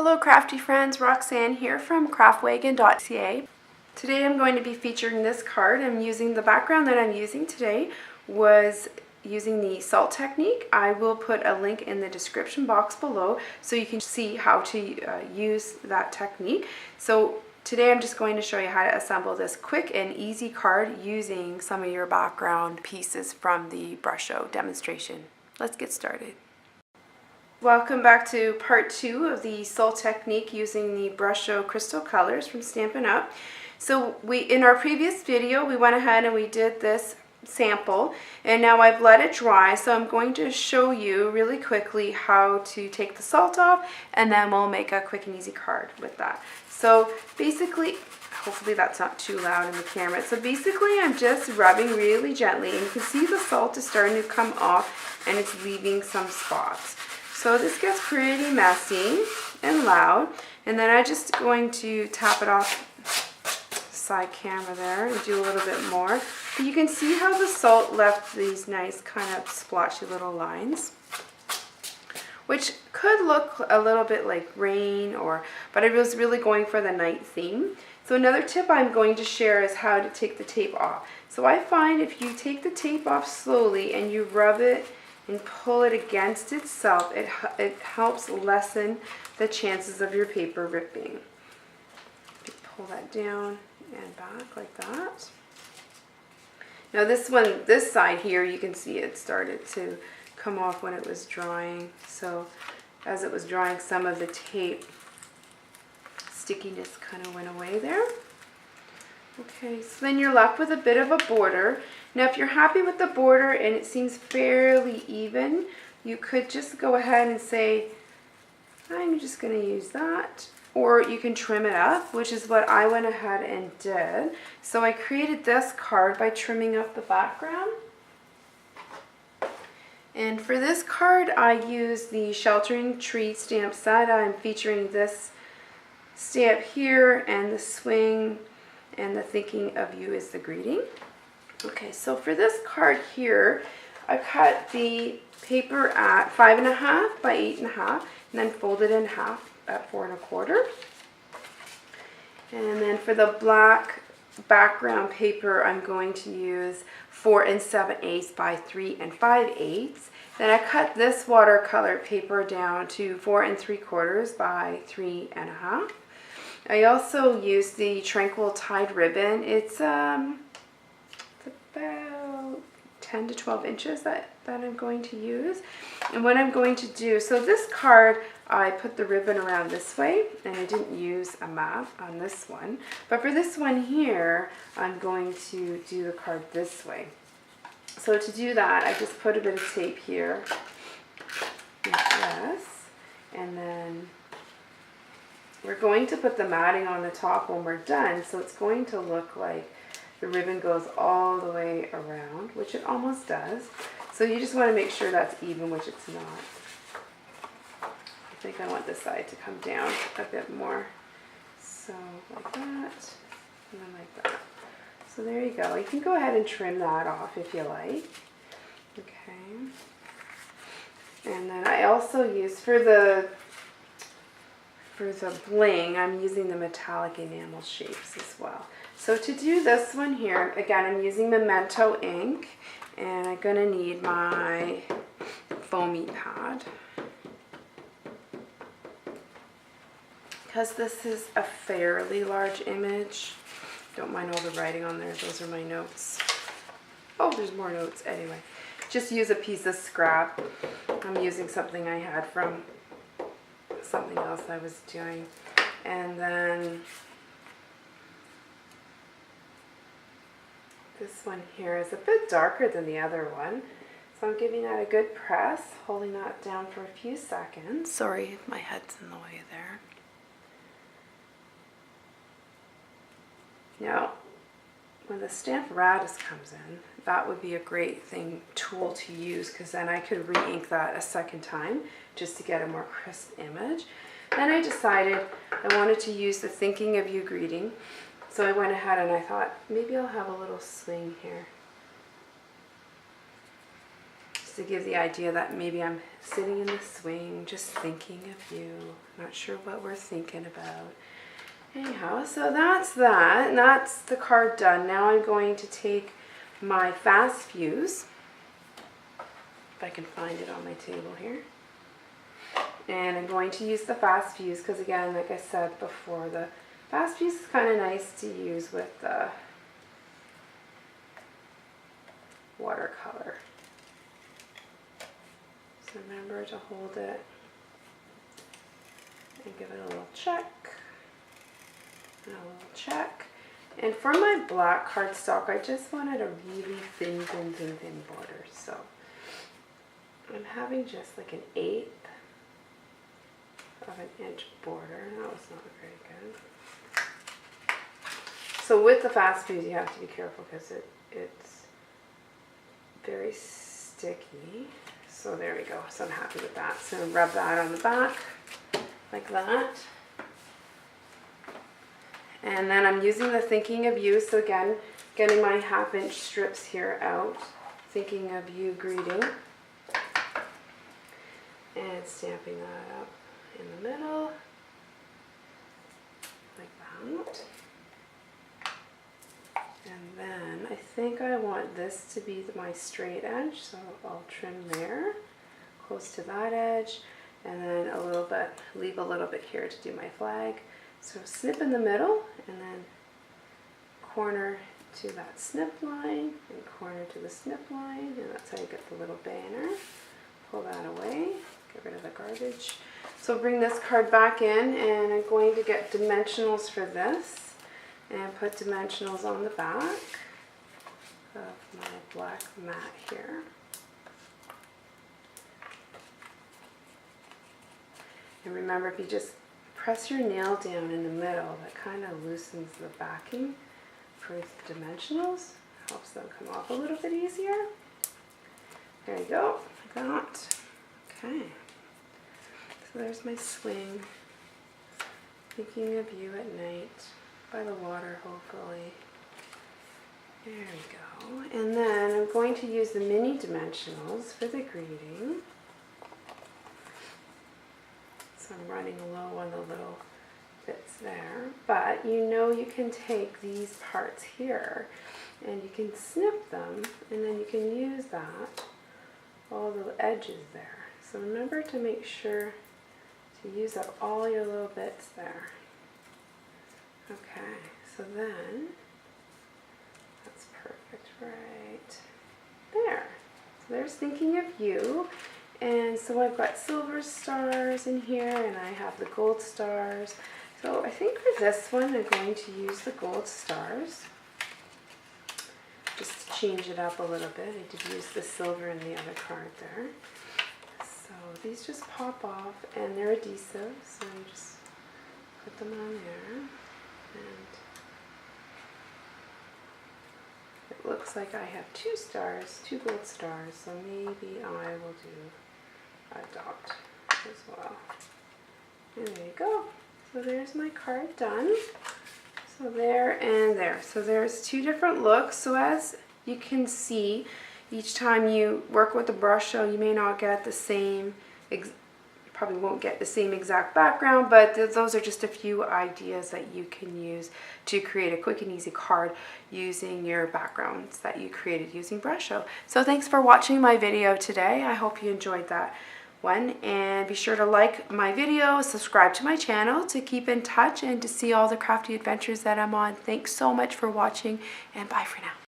Hello crafty friends, Roxanne here from craftwagon.ca. Today I'm going to be featuring this card. I'm using the background that I'm using today was using the salt technique. I will put a link in the description box below so you can see how to use that technique. So today I'm just going to show you how to assemble this quick and easy card using some of your background pieces from the Brusho demonstration. Let's get started. Welcome back to part 2 of the salt technique using the Brusho crystal colors from Stampin'Up. So in our previous video we went ahead and we did this sample, and now I've let it dry, so I'm going to show you really quickly how to take the salt off, and then we'll make a quick and easy card with that. So basically, hopefully that's not too loud in the camera. So basically I'm just rubbing really gently, and you can see the salt is starting to come off and it's leaving some spots. So this gets pretty messy and loud, and then I'm just going to tap it off side camera there and do a little bit more. But you can see how the salt left these nice kind of splotchy little lines, which could look a little bit like rain, but I was really going for the night theme. So another tip I'm going to share is how to take the tape off. So I find if you take the tape off slowly and you rub it and pull it against itself, it helps lessen the chances of your paper ripping. You pull that down and back like that. Now this side here, you can see it started to come off when it was drying. So as it was drying, some of the tape stickiness kind of went away there. Okay, so then you're left with a bit of a border. Now if you're happy with the border and it seems fairly even, you could just go ahead and say, I'm just going to use that. Or you can trim it up, which is what I went ahead and did. So I created this card by trimming up the background. And for this card I used the Sheltering Tree stamp set. I'm featuring this stamp here and the swing and the thinking of you is the greeting. Okay, so for this card here, I cut the paper at 5.5 by 8.5 and then folded in half at 4 1/4. And then for the black background paper, I'm going to use 4 7/8 by 3 5/8. Then I cut this watercolor paper down to 4 3/4 by 3 1/2. I also used the Tranquil Tide ribbon. It's about 10 to 12 inches that I'm going to use. And what I'm going to do, so this card, I put the ribbon around this way, and I didn't use a map on this one. But for this one here, I'm going to do the card this way. So to do that, I just put a bit of tape here, like this, and then we're going to put the matting on the top when we're done, so it's going to look like the ribbon goes all the way around, which it almost does. So you just want to make sure that's even, which it's not. I think I want this side to come down a bit more. So like that, and then like that. So there you go. You can go ahead and trim that off if you like. Okay. And then I also use, for the bling, I'm using the metallic enamel shapes as well. So to do this one here, again, I'm using Memento ink, and I'm going to need my foamy pad. Because this is a fairly large image. Don't mind all the writing on there, those are my notes. Oh, there's more notes anyway. Just use a piece of scrap. I'm using something I had from something else I was doing. And then this one here is a bit darker than the other one, so I'm giving that a good press, holding that down for a few seconds. Sorry, my head's in the way there. Now, when the Stampin' Radish comes in, that would be a great tool to use, because then I could re-ink that a second time just to get a more crisp image. Then I decided I wanted to use the Thinking of You greeting. So I went ahead and I thought maybe I'll have a little swing here. Just to give the idea that maybe I'm sitting in the swing, just thinking of you. Not sure what we're thinking about. Anyhow, so that's that, and that's the card done. Now I'm going to take my fast fuse, if I can find it on my table here. And I'm going to use the fast fuse because, again, like I said before, the fast fuse is kind of nice to use with the watercolor. So remember to hold it and give it a little check and a little check. And for my black cardstock, I just wanted a really thin border. So I'm having just like an 1/8 of an inch border. That was not very good. So with the fast fuse, you have to be careful because it's very sticky. So there we go. So I'm happy with that. So rub that on the back like that. And then I'm using the Thinking of You. So again, getting my 1/2 inch strips here out. Thinking of You greeting. And stamping that up in the middle, like that. And then I think I want this to be my straight edge, so I'll trim there, close to that edge, and then a little bit, leave a little bit here to do my flag. So snip in the middle, and then corner to that snip line, and corner to the snip line, and that's how you get the little banner. Pull that away, get rid of the garbage. So bring this card back in, and I'm going to get dimensionals for this and put dimensionals on the back of my black mat here. And remember, if you just press your nail down in the middle, that kind of loosens the backing for the dimensionals, helps them come off a little bit easier. There you go, like that. Okay. So there's my swing, Thinking of You at night, by the water hopefully. There we go. And then I'm going to use the mini dimensionals for the greeting. So I'm running low on the little bits there. But you know you can take these parts here and you can snip them, and then you can use that, all the edges there. So remember to make sure to use up all your little bits there. Okay, so then, that's perfect right there. So there's Thinking of You. And so I've got silver stars in here, and I have the gold stars. So I think for this one, I'm going to use the gold stars. Just to change it up a little bit. I did use the silver in the other card there. So these just pop off, and they're adhesive, so you just put them on there. And it looks like I have 2 stars, 2 gold stars, so maybe I will do a dot as well. And there you go. So there's my card done. So there and there. So there's 2 different looks. So as you can see, each time you work with the Brusho, you may not get the same, you probably won't get the same exact background, but those are just a few ideas that you can use to create a quick and easy card using your backgrounds that you created using Brusho. So thanks for watching my video today. I hope you enjoyed that one, and be sure to like my video, subscribe to my channel to keep in touch and to see all the crafty adventures that I'm on. Thanks so much for watching, and bye for now.